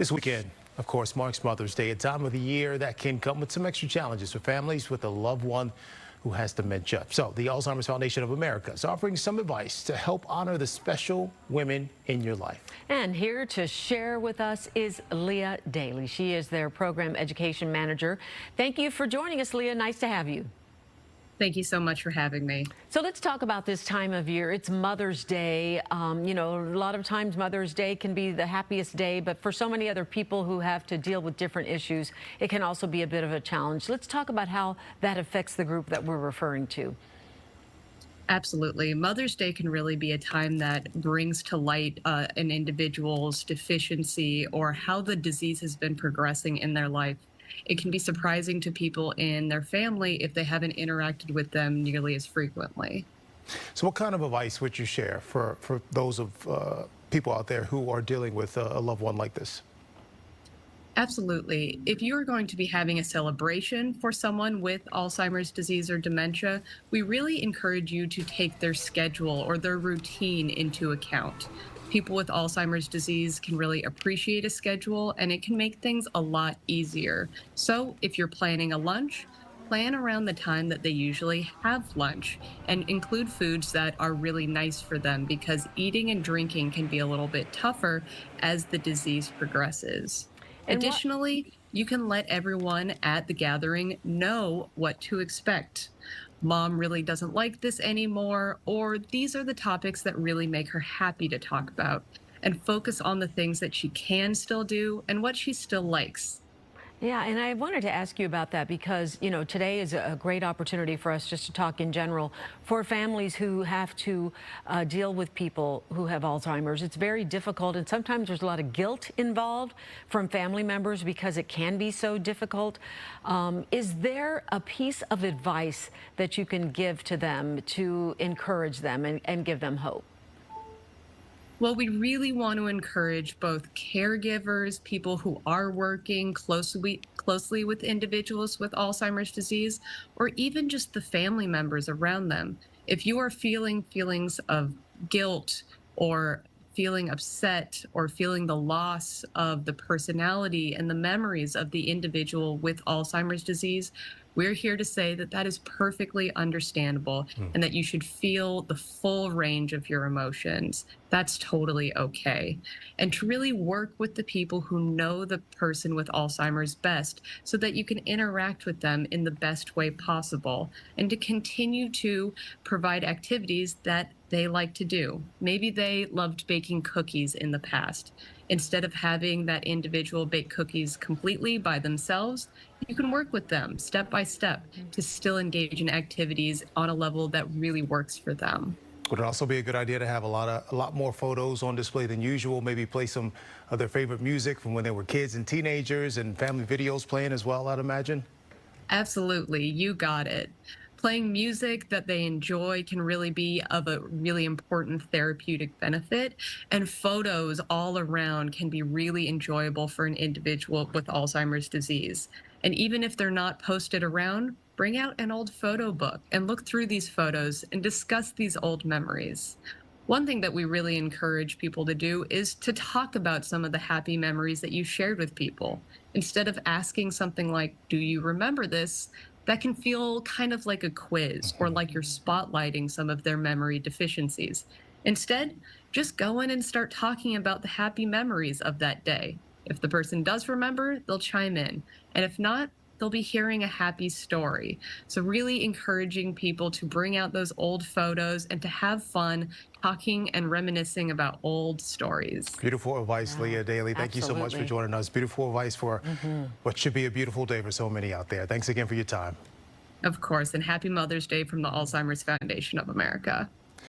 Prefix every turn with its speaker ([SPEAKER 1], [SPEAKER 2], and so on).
[SPEAKER 1] This weekend, of course, marks Mother's Day, a time of the year that can come with some extra challenges for families with a loved one who has dementia. So the Alzheimer's Foundation of America is offering some advice to help honor the special women in your life.
[SPEAKER 2] And here to share with us is Leah Daly. She is their program education manager. Thank you for joining us, Leah. Nice to have you.
[SPEAKER 3] Thank you so much for having me.
[SPEAKER 2] So let's talk about this time of year. It's Mother's Day. You know, a lot of times Mother's Day can be the happiest day, but for so many other people who have to deal with different issues, it can also be a bit of a challenge. Let's talk about how that affects the group that we're referring to.
[SPEAKER 3] Absolutely. Mother's Day can really be a time that brings to light an individual's deficiency or how the disease has been progressing in their life. It can be surprising to people in their family if they haven't interacted with them nearly as frequently.
[SPEAKER 1] So what kind of advice would you share for those of people out there who are dealing with a loved one like this?
[SPEAKER 3] Absolutely. If you are going to be having a celebration for someone with Alzheimer's disease or dementia, we really encourage you to take their schedule or their routine into account. People with Alzheimer's disease can really appreciate a schedule, and it can make things a lot easier. So if you're planning a lunch, plan around the time that they usually have lunch and include foods that are really nice for them, because eating and drinking can be a little bit tougher as the disease progresses. Additionally, you can let everyone at the gathering know what to expect. Mom really doesn't like this anymore, or these are the topics that really make her happy to talk about, and focus on the things that she can still do and what she still likes.
[SPEAKER 2] Yeah, and I wanted to ask you about that because, you know, today is a great opportunity for us just to talk in general for families who have to deal with people who have Alzheimer's. It's very difficult, and sometimes there's a lot of guilt involved from family members because it can be so difficult. Is there a piece of advice that you can give to them to encourage them and give them hope?
[SPEAKER 3] Well, we really want to encourage both caregivers, people who are working closely with individuals with Alzheimer's disease, or even just the family members around them. If you are feeling feelings of guilt or feeling upset or feeling the loss of the personality and the memories of the individual with Alzheimer's disease, we're here to say that that is perfectly understandable and that you should feel the full range of your emotions. That's totally okay. And to really work with the people who know the person with Alzheimer's best so that you can interact with them in the best way possible, and to continue to provide activities that they like to do. Maybe they loved baking cookies in the past. Instead of having that individual bake cookies completely by themselves, you can work with them step by step to still engage in activities on a level that really works for them.
[SPEAKER 1] Would it also be a good idea to have a lot more photos on display than usual? Maybe play some of their favorite music from when they were kids and teenagers, and family videos playing as well, I'd imagine?
[SPEAKER 3] Absolutely, you got it. Playing music that they enjoy can really be of a really important therapeutic benefit, and photos all around can be really enjoyable for an individual with Alzheimer's disease. And even if they're not posted around, bring out an old photo book and look through these photos and discuss these old memories. One thing that we really encourage people to do is to talk about some of the happy memories that you shared with people. Instead of asking something like, "Do you remember this?" that can feel kind of like a quiz or like you're spotlighting some of their memory deficiencies. Instead, just go in and start talking about the happy memories of that day. If the person does remember, they'll chime in. And if not, they'll be hearing a happy story. So really encouraging people to bring out those old photos and to have fun talking and reminiscing about old stories.
[SPEAKER 1] Beautiful advice, Leah Daly. Thank you so much for joining us. Beautiful advice for what should be a beautiful day for so many out there. Thanks again for your time.
[SPEAKER 3] Of course, and happy Mother's Day from the Alzheimer's Foundation of America.